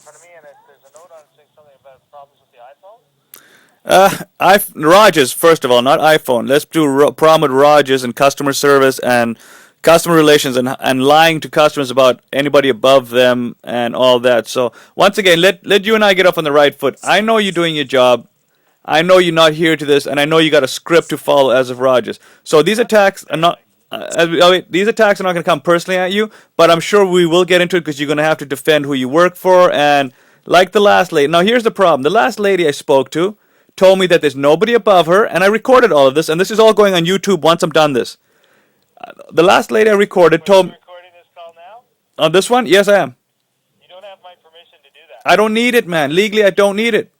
front of me, and there's a note on it saying something about problems with the iPhone. Rogers, first of all, not iPhone. Let's do problem with Rogers and customer service and customer relations and lying to customers about anybody above them and all that. So once again, let you and I get off on the right foot. I know you're doing your job. I know you're not here to this, and I know you got a script to follow as of Rogers. So these attacks are not. These attacks are not going to come personally at you, but I'm sure we will get into it because you're going to have to defend who you work for. And like the last lady, now here's the problem: the last lady I spoke to told me that there's nobody above her, and I recorded all of this, and this is all going on YouTube once I'm done this. The last lady I recorded Are told you me recording this call now? on this one. Yes, I am. You don't have my permission to do that. I don't need it, man. Legally, I don't need it.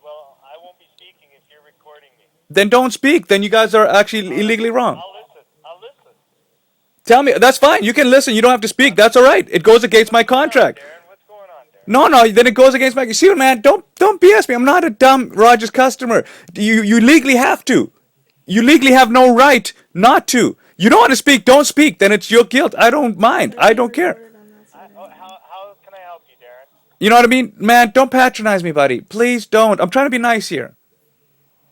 Well, I won't be speaking if you're recording me. Then don't speak. Then you guys are actually illegally wrong. I'll listen. I'll listen. Tell me. That's fine. You can listen. You don't have to speak. That's all right. It goes against my contract. Darren, what's going on, Darren? No, no. Then it goes against my. You see, man. Don't BS me. I'm not a dumb Rogers customer. You legally have to. You legally have no right not to. You don't want to speak. Don't speak. Then it's your guilt. I don't mind. I don't care. How can I help you, Darren? You know what I mean, man? Don't patronize me, buddy. Please don't. I'm trying to be nice here.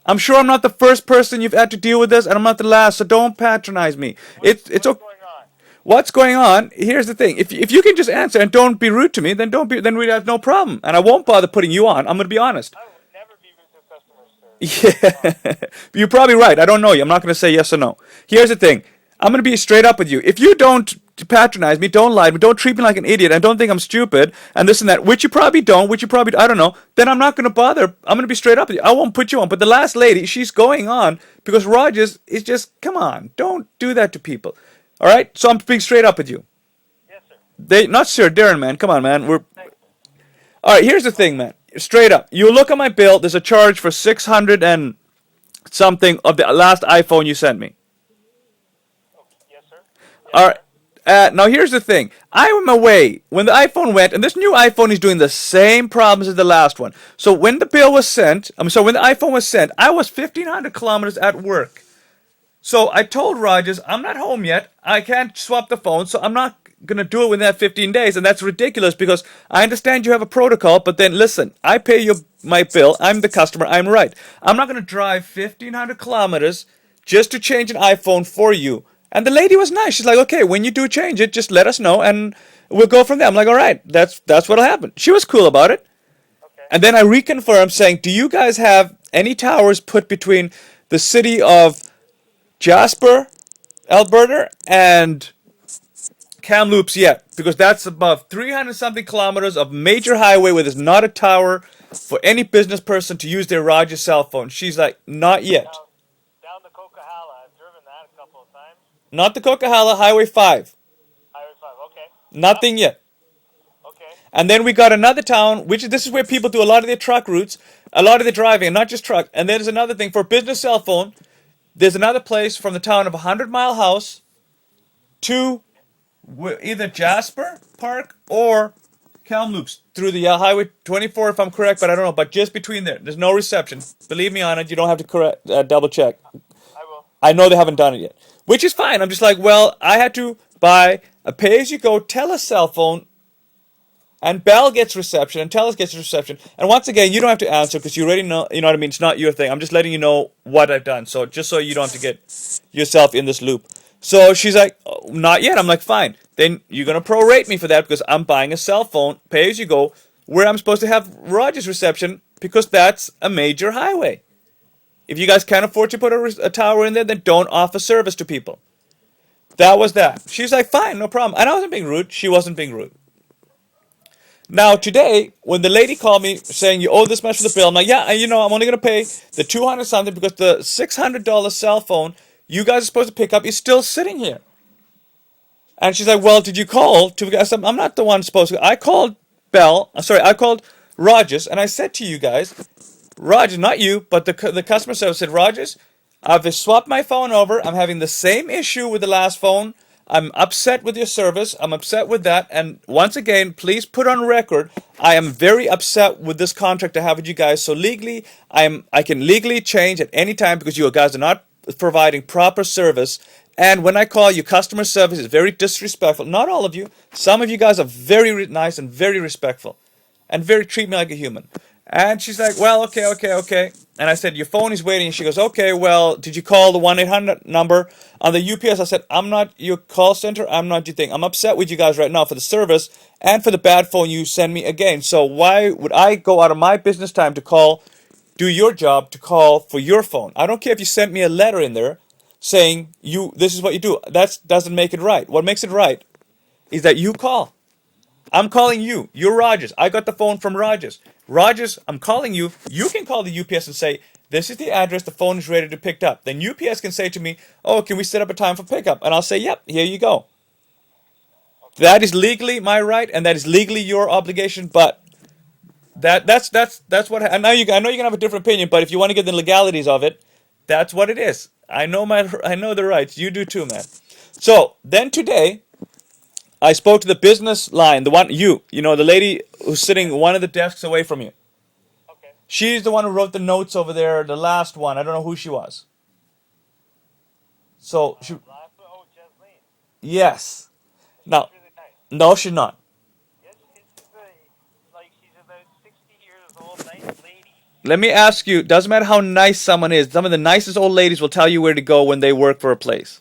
I'm sure I'm not the first person you've had to deal with this, and I'm not the last. So don't patronize me. It's What's okay. going on? What's going on? Here's the thing. If you can just answer and don't be rude to me, then don't be. Then we have no problem, and I won't bother putting you on. I'm gonna be honest. I would never be rude to customer service. Yeah, you're probably right. I don't know you. I'm not gonna say yes or no. Here's the thing. I'm gonna be straight up with you. If you don't patronize me, don't lie to me, don't treat me like an idiot, and don't think I'm stupid, and this and that, which you probably don't, which you probably I don't know, then I'm not gonna bother. I'm gonna be straight up with you. I won't put you on. But the last lady, she's going on because Rogers is just come on, don't do that to people. All right, so I'm being straight up with you. Yes, sir. They not sure, Darren, man. Come on, man. We're Thanks. all right. Here's the thing, man. Straight up, you look at my bill. There's a charge for 600 and something of the last iPhone you sent me. Okay. Yes, sir. All right. Now here's the thing. I am away when the iPhone went, and this new iPhone is doing the same problems as the last one. So when the bill was sent, when the iPhone was sent, I was 1,500 kilometers at work. So I told Rogers, I'm not home yet. I can't swap the phone, so I'm not gonna do it within that 15 days, and that's ridiculous because I understand you have a protocol. But then listen, I pay you my bill. I'm the customer. I'm right. I'm not gonna drive 1,500 kilometers just to change an iPhone for you. And the lady was nice. She's like, okay, when you do change it, just let us know, and we'll go from there. I'm like, all right, that's what'll happen. She was cool about it. Okay. And then I reconfirmed, saying, do you guys have any towers put between the city of Jasper, Alberta, and Kamloops yet? Because that's above 300 something kilometers of major highway where there's not a tower for any business person to use their Rogers cell phone. She's like, not yet. Down the Coquihalla. I've driven that a couple of times. Not the Coquihalla, Highway 5. Highway 5. Okay. Nothing yet. Okay. And then we got another town, which this is where people do a lot of their truck routes, a lot of their driving, and not just truck. And then there's another thing for a business cell phone. There's another place from the town of 100 Mile House to either Jasper Park or Kamloops through the Highway 24, if I'm correct, but I don't know. But just between there, there's no reception. Believe me on it. You don't have to double check. I will. I know they haven't done it yet, which is fine. I'm just like, well, I had to buy a pay-as-you-go Telus cell phone, and Bell gets reception, and Telus gets reception. And once again, you don't have to answer because you already know. You know what I mean? It's not your thing. I'm just letting you know what I've done, so just so you don't have to get yourself in this loop. So she's like, oh, not yet. I'm like, fine. Then you're gonna prorate me for that because I'm buying a cell phone, pay-as-you-go, where I'm supposed to have Rogers reception because that's a major highway. If you guys can't afford to put a tower in there, then don't offer service to people. That was that. She's like, fine, no problem. And I wasn't being rude. She wasn't being rude. Now, today, when the lady called me saying, you owe this much for the bill, I'm like, yeah, I'm only going to pay the 200 something because the $600 cell phone you guys are supposed to pick up is still sitting here. And she's like, well, did you call to? I said, I'm not the one supposed to. I called I called Rogers, and I said to you guys, Rogers, not you, but the customer service said, Rogers, I've swapped my phone over. I'm having the same issue with the last phone. I'm upset with your service. I'm upset with that. And once again, please put on record, I am very upset with this contract I have with you guys. So legally, I can legally change at any time because you guys are not providing proper service. And when I call you, customer service is very disrespectful. Not all of you. Some of you guys are very nice and very respectful. and very treat me like a human. And she's like, well, okay, okay, okay. And I said, your phone is waiting. And she goes, okay, well, did you call the 1-800 number on the UPS? I said, I'm not your call center. I'm not your thing. I'm upset with you guys right now for the service and for the bad phone you send me again. So why would I go out of my business time to call, do your job to call for your phone? I don't care if you sent me a letter in there saying this is what you do. That doesn't make it right. What makes it right is that you call. I'm calling you. You're Rogers. I got the phone from Rogers. Rogers, I'm calling you. You can call the UPS and say, this is the address. The phone is ready to be picked up. Then UPS can say to me, oh, can we set up a time for pickup? And I'll say, yep, here you go. That is legally my right, and that is legally your obligation. But that's what. And now I know you can have a different opinion, but if you want to get the legalities of it, that's what it is. I know the rights. You do too, man. So then today, I spoke to the business line, the one the lady who's sitting one of the desks away from you. Okay. She's the one who wrote the notes over there, the last one. I don't know who she was. So she, Last one, oh, Jasmine. yes. She's Now, really nice. no, she's not. Yes, she's about 60 years old, nice lady. Let me ask you, doesn't matter how nice someone is, some of the nicest old ladies will tell you where to go when they work for a place.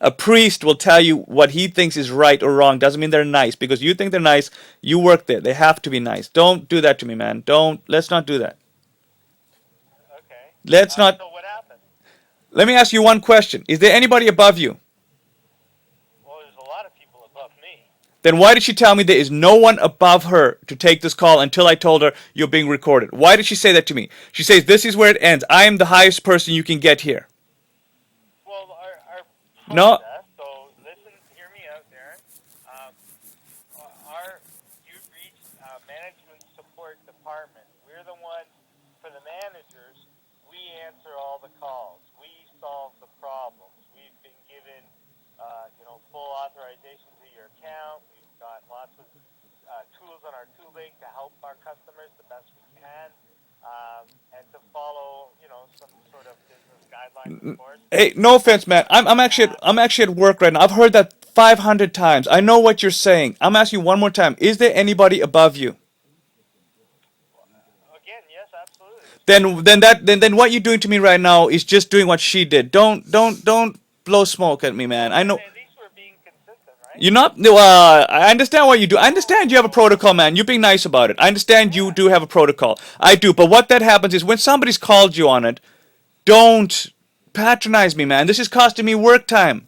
A priest will tell you what he thinks is right or wrong. Doesn't mean they're nice. Because you think they're nice, you work there. They have to be nice. Don't do that to me, man. Let's not do that. Okay. Let's not. So what happened? Let me ask you one question. Is there anybody above you? Well, there's a lot of people above me. Then why did she tell me there is no one above her to take this call until I told her you're being recorded? Why did she say that to me? She says, this is where it ends. I am the highest person you can get here. Well, our No. process, so listen, hear me out there. Um, you've reached management support department. We're the ones, for the managers, we answer all the calls. We solve the problems. We've been given, full authorization to your account. We've got lots of tools on our tool bag to help our customers the best we can, and to follow, some sort of business guidelines, of course. Hey, no offense, man. I'm actually at work right now. I've heard that 500 times. I know what you're saying. I'm asking you one more time. Is there anybody above you? Again, yes, absolutely. Then what you're doing to me right now is just doing what she did. Don't blow smoke at me, man. I know. At least we're being consistent, right? You're not. I understand what you do. I understand you have a protocol, man. You're being nice about it. I understand you do have a protocol. I do. But what that happens is when somebody's called you on it, don't patronize me, man. This is costing me work time.